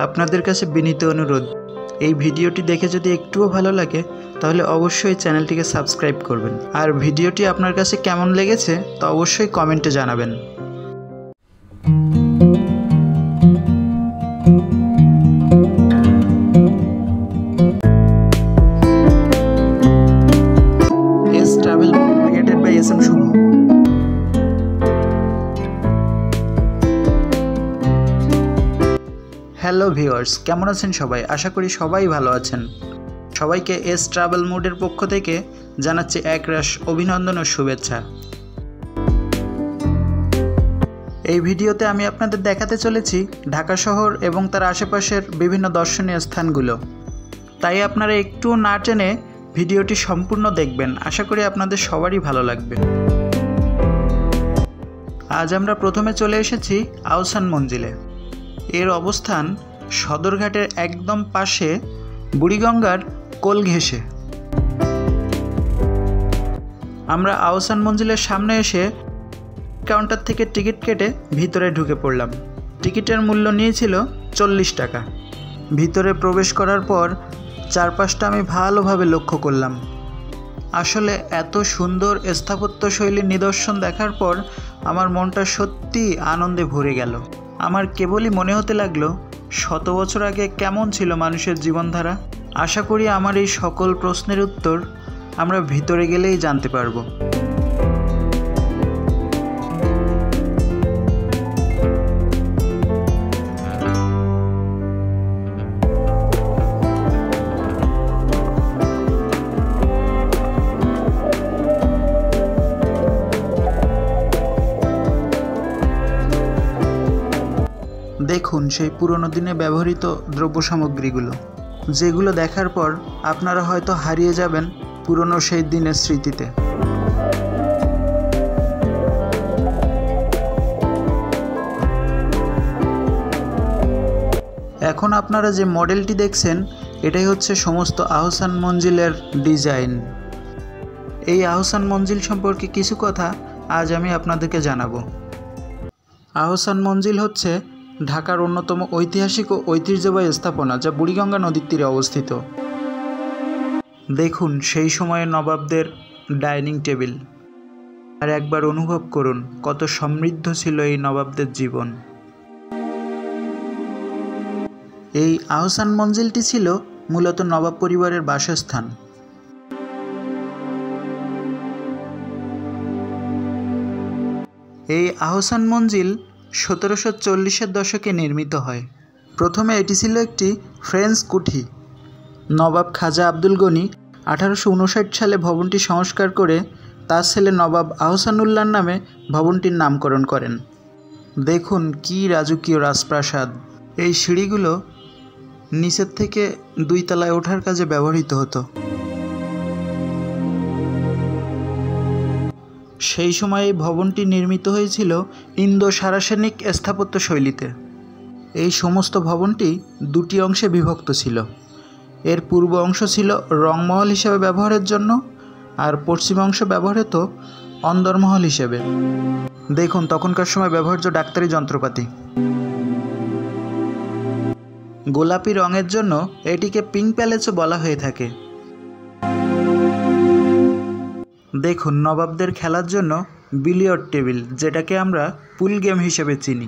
আপনাদের কাছে বিনীত অনুরোধ, এই ভিডিওটি দেখে যদি একটুও ভালো লাগে তাহলে অবশ্যই চ্যানেলটিকে সাবস্ক্রাইব করবেন। আর ভিডিওটি আপনার কাছে কেমন লেগেছে তা অবশ্যই কমেন্টে জানাবেন। S travel created by S M Shubho. Hello viewers, কেমন আছেন সবাই? আশা করি সবাই ভালো আছেন। সবাইকে এস ট্রাভেল মোডের পক্ষ থেকে জানাচ্ছি একরাশ অভিনন্দন ও শুভেচ্ছা। এই ভিডিওতে আমি আপনাদের দেখাতে চলেছি ঢাকা শহর এবং তার আশেপাশের বিভিন্ন দর্শনীয় স্থানগুলো। তাই আপনারা একটুও না টেনে ভিডিওটি সম্পূর্ণ দেখবেন। আশা করি আপনাদের সবারই ভালো লাগবে। আজ আমরা প্রথমে চলে এসেছি আহসান মঞ্জিলে। এর অবস্থান সদরঘাটের একদম পাশে বুড়িগঙ্গার কোল ঘেঁষে। আমরা আহসান মঞ্জিলের সামনে এসে কাউন্টার থেকে টিকিট কেটে ভিতরে ঢুকে পড়লাম। টিকিটের মূল্য নিয়েছিল 40 টাকা। ভিতরে প্রবেশ করার পর চারপাশটা আমি ভালোভাবে লক্ষ্য করলাম। আসলে এত সুন্দর স্থাপত্যশৈলীর নিদর্শন দেখার পর আমার মনটা সত্যি আনন্দে ভরে গেল। আমার কেবলই মনে হতে লাগলো শত বছর আগে কেমন ছিল মানুষের জীবনধারা। আশা করি আমার এই সকল প্রশ্নের উত্তর আমরা ভিতরে গেলেই জানতে পারবো। দেখুন সেই পুরনো দিনে ব্যবহৃত দ্রব্য সামগ্রীগুলো, যেগুলো দেখার পর আপনারা হয়তো হারিয়ে যাবেন পুরনো সেই দিনের স্মৃতিতে। এখন আপনারা যে মডেলটি দেখছেন এটাই হচ্ছে সমস্ত আহসান মঞ্জিলের ডিজাইন। এই আহসান মঞ্জিল সম্পর্কে কিছু কথা আজ আমি আপনাদেরকে জানাবো। আহসান মঞ্জিল হচ্ছে ঢাকার অন্যতম ঐতিহাসিক ও ঐতিহ্যবাহী স্থাপনা, যা বুড়িগঙ্গা নদীর তীরে অবস্থিত। দেখুন সেই সময়ের নবাবদের ডাইনিং টেবিল, আর একবার অনুভব করুন কত সমৃদ্ধ ছিল এই নবাবদের জীবন। এই আহসান মঞ্জিলটি ছিল মূলত নবাব পরিবারের বাসস্থান। এই আহসান মঞ্জিল 1740-এর দশকে নির্মিত হয়। প্রথমে এটি ছিল একটি ফ্রেঞ্চ কুঠি। নবাব খাজা আব্দুল গনি 1859 সালে ভবনটি সংস্কার করে তার ছেলে নবাব আহসানুল্লাহর নামে ভবনটির নামকরণ করেন। দেখুন কি রাজকীয় রাজপ্রাসাদ। এই সিঁড়িগুলো নিচের থেকে 2 তলায় ওঠার কাজে ব্যবহৃত হতো। সেই সময় এই ভবনটি নির্মিত হয়েছিল ইন্দো সারাসেনিক স্থাপত্য শৈলীতে। এই সমস্ত ভবনটি 2টি অংশে বিভক্ত ছিল। এর পূর্ব অংশ ছিল রংমহল হিসেবে ব্যবহারের জন্য, আর পশ্চিম অংশ ব্যবহার হতো অন্দরমহল হিসেবে। দেখুন তখনকার সময় ব্যবহার্য ডাক্তারি যন্ত্রপাতি। গোলাপি রঙের জন্য এটিকে পিঙ্ক প্যালেসও বলা হয়ে থাকে। দেখুন নবাবদের খেলার জন্য বিলিয়ার্ড টেবিল, যেটাকে আমরা পুল গেম হিসেবে চিনি।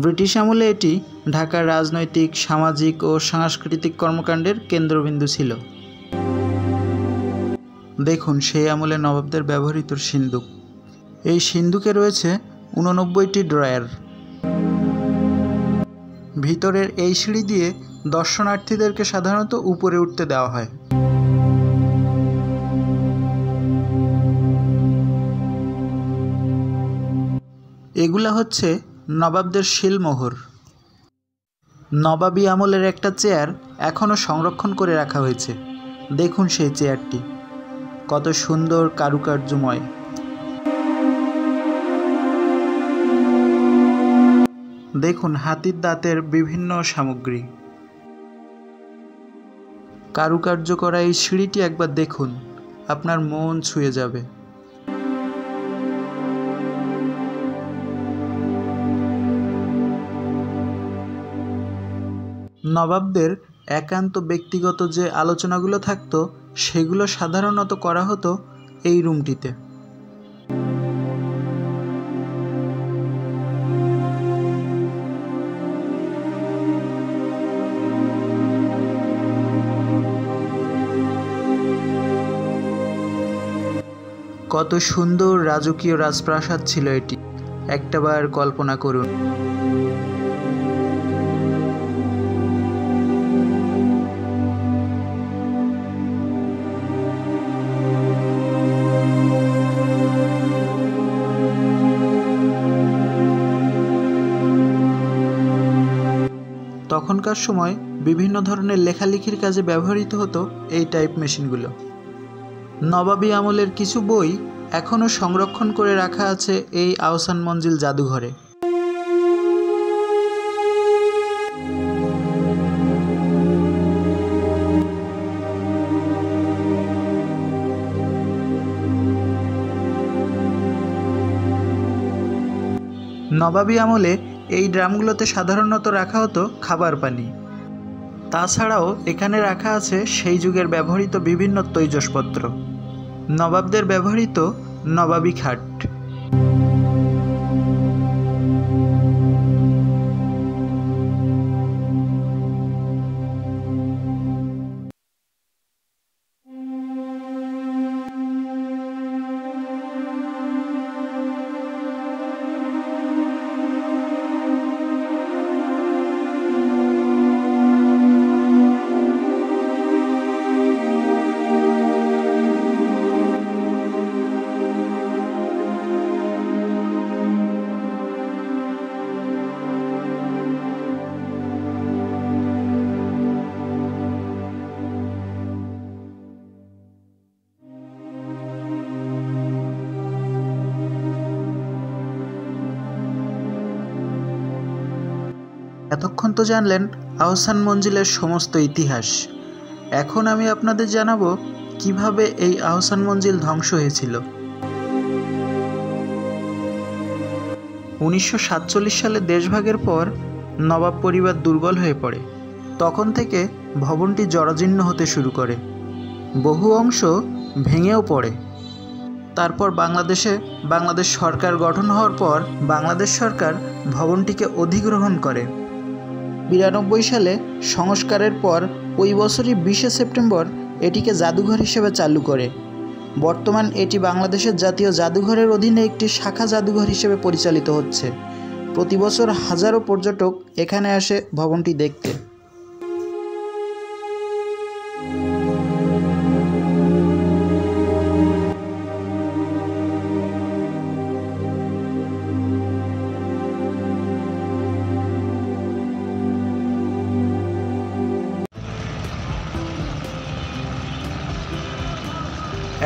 ব্রিটিশ আমলে এটি ঢাকার রাজনৈতিক, সামাজিক ও সাংস্কৃতিক কর্মকাণ্ডের কেন্দ্রবিন্দু ছিল। দেখুন সেই আমলে নবাবদের ব্যবহৃত সিন্দুক। এই সিন্দুকে রয়েছে 89টি ড্রয়ার। ভিতরের এই সিঁড়ি দিয়ে দর্শনার্থীদেরকে সাধারণত উপরে উঠতে দেওয়া হয়। এগুলা হচ্ছে নবাবদের শিলমোহর। নবাবী আমলের একটা চেয়ার এখনও সংরক্ষণ করে রাখা হয়েছে। দেখুন সেই চেয়ারটি কত সুন্দর কারুকার্যময়। দেখুন হাতির দাঁতের বিভিন্ন সামগ্রী। কারুকার্য করা এই সিঁড়িটি একবার দেখুন, আপনার মন ছুঁয়ে যাবে। নবাবদের একান্ত ব্যক্তিগত যে আলোচনাগুলো থাকতো সেগুলো সাধারণত করা হতো এই রুমটিতে। কত সুন্দর রাজকীয় রাজপ্রাসাদ ছিল এটি, একটাবার কল্পনা করুন। তখনকার সময় বিভিন্ন ধরনের লেখালেখির কাজে ব্যবহৃত হতো এই টাইপ মেশিনগুলো। নবাবী আমলের কিছু বই এখনও সংরক্ষণ করে রাখা আছে এই আহসান মঞ্জিল জাদুঘরে। নবাবী আমলে এই ড্রামগুলোতে সাধারণত রাখা হতো খাবার পানি। তাছাড়াও এখানে রাখা আছে সেই যুগের ব্যবহৃত বিভিন্ন তৈজসপত্র, নবাবদের ব্যবহৃত নবাবী খাট। এতক্ষণ তো জানলেন আহসান মঞ্জিলের সমস্ত ইতিহাস। এখন আমি আপনাদের জানাবো কিভাবে এই আহসান মঞ্জিল ধ্বংস হয়েছিল। 1947 সালে দেশভাগের পর নবাব পরিবার দুর্বল হয়ে পড়ে। তখন থেকে ভবনটি জরাজীর্ণ হতে শুরু করে, বহু অংশ ভেঙেও পড়ে। তারপর বাংলাদেশ সরকার গঠন হওয়ার পর বাংলাদেশ সরকার ভবনটিকে অধিগ্রহণ করে। 92 সালে সংস্কারের পর ওই বছরই 20 সেপ্টেম্বর এটিকে জাদুঘর হিসেবে চালু করে। বর্তমান এটি বাংলাদেশের জাতীয় জাদুঘরের অধীনে একটি শাখা জাদুঘর হিসেবে পরিচালিত হচ্ছে। প্রতি বছর হাজারো পর্যটক এখানে আসে ভবনটি দেখতে।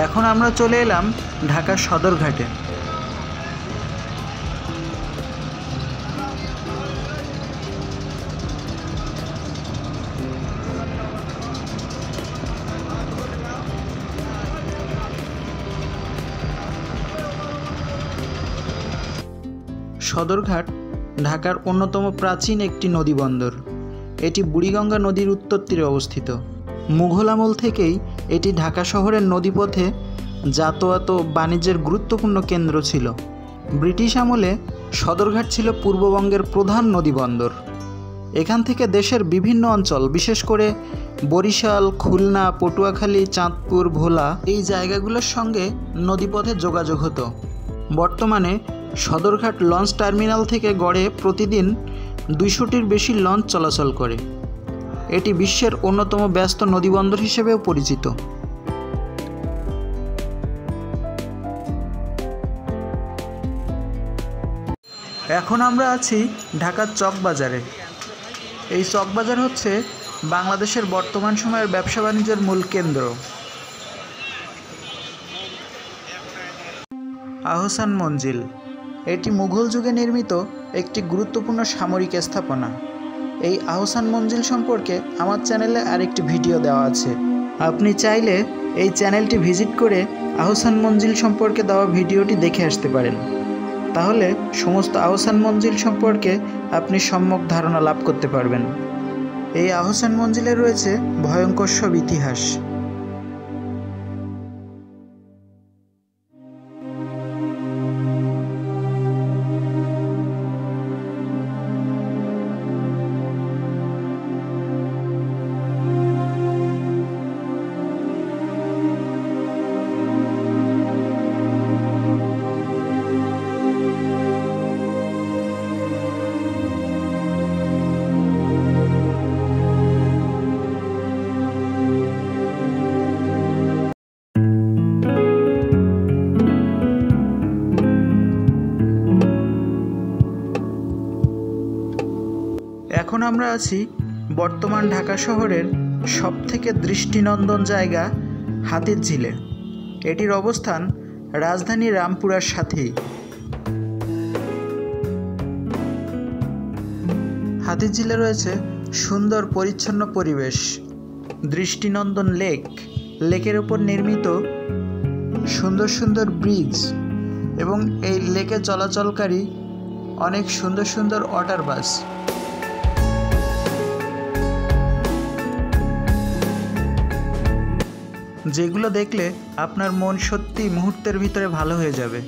এখন আমরা চলে এলাম ঢাকার সদরঘাটে। সদরঘাট ঢাকার অন্যতম প্রাচীন একটি নদীবন্দর। এটি বুড়িগঙ্গা নদীর উত্তর তীরে অবস্থিত। মুঘল আমল থেকেই এটি ঢাকা শহরের নদীপথে যাতায়াত ও বাণিজ্যের গুরুত্বপূর্ণ কেন্দ্র ছিল। ব্রিটিশ আমলে সদরঘাট ছিল পূর্ববঙ্গের প্রধান নদীবন্দর। এখান থেকে দেশের বিভিন্ন অঞ্চল, বিশেষ করে বরিশাল, খুলনা, পটুয়াখালী, চাঁদপুর, ভোলা এই জায়গাগুলোর সঙ্গে নদীপথে যোগাযোগ হতো। বর্তমানে সদরঘাট লঞ্চ টার্মিনাল থেকে গড়ে প্রতিদিন 200টির বেশি লঞ্চ চলাচল করে। এটি বিশ্বের অন্যতম ব্যস্ত নদীবন্দর হিসেবেও পরিচিত। এখন আমরা আছি ঢাকার চকবাজারে। এই চকবাজার হচ্ছে বাংলাদেশের বর্তমান সময়ের ব্যবসা বাণিজ্যের মূল কেন্দ্র। আহসান মঞ্জিল এটি মুঘল যুগে নির্মিত একটি গুরুত্বপূর্ণ সামরিক স্থাপনা। এই আহসান মঞ্জিল সম্পর্কে আমার চ্যানেলে আরেকটি ভিডিও দেওয়া আছে, আপনি চাইলে এই চ্যানেলটি ভিজিট করে আহসান মঞ্জিল সম্পর্কে দেওয়া ভিডিওটি দেখে আসতে পারেন। তাহলে সমস্ত আহসান মঞ্জিল সম্পর্কে আপনি সম্যক ধারণা লাভ করতে পারবেন। এই আহসান মঞ্জিলে রয়েছে ভয়ঙ্কর সব ইতিহাস। এখন আমরা আছি বর্তমান ঢাকা শহরের সবথেকে দৃষ্টিনন্দন জায়গা হাতিরঝিলে। এটির অবস্থান রাজধানী রামপুরার সাথেই। হাতিরঝিলে রয়েছে সুন্দর পরিচ্ছন্ন পরিবেশ, দৃষ্টিনন্দন লেকের উপর নির্মিত সুন্দর সুন্দর ব্রিজ এবং এই লেকে চলাচলকারী অনেক সুন্দর সুন্দর ওয়াটার বাস। যেগুলো দেখলে আপনার মন সত্যি মুহূর্তের ভিতরে ভালো হয়ে যাবে।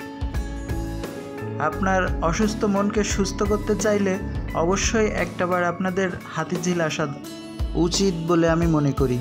আপনার অসুস্থ মনকে সুস্থ করতে চাইলে অবশ্যই একটাবার আপনাদের হাতিরঝিল আসা উচিত বলে আমি মনে করি।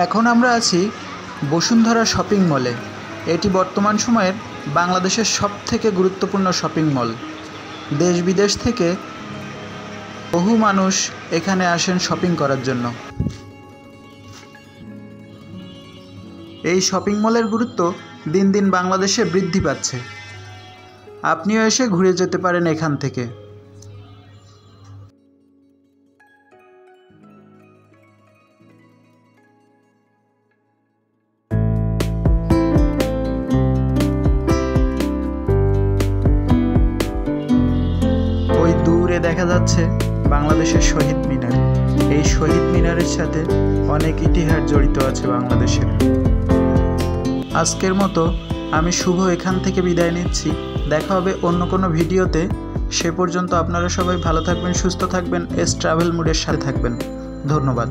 এখন আমরা আছি বসুন্ধরা শপিং মলে। এটি বর্তমান সময়ের বাংলাদেশের সবথেকে গুরুত্বপূর্ণ শপিং মল। দেশ বিদেশ থেকে বহু মানুষ এখানে আসেন শপিং করার জন্য। এই শপিং মলের গুরুত্ব দিন দিন বাংলাদেশে বৃদ্ধি পাচ্ছে। আপনিও এসে ঘুরে যেতে পারেন এখান থেকে। দেখা যাচ্ছে বাংলাদেশের শহীদ মিনার। এই শহীদ মিনারের সাথে অনেক ইতিহাস জড়িত আছে বাংলাদেশের। আজকের মতো আমি শুভ এখান থেকে বিদায় নিচ্ছি। দেখা হবে অন্য কোনো ভিডিওতে। সে পর্যন্ত আপনারা সবাই ভালো থাকবেন, সুস্থ থাকবেন, এস ট্রাভেল মুডের সাথে থাকবেন। ধন্যবাদ।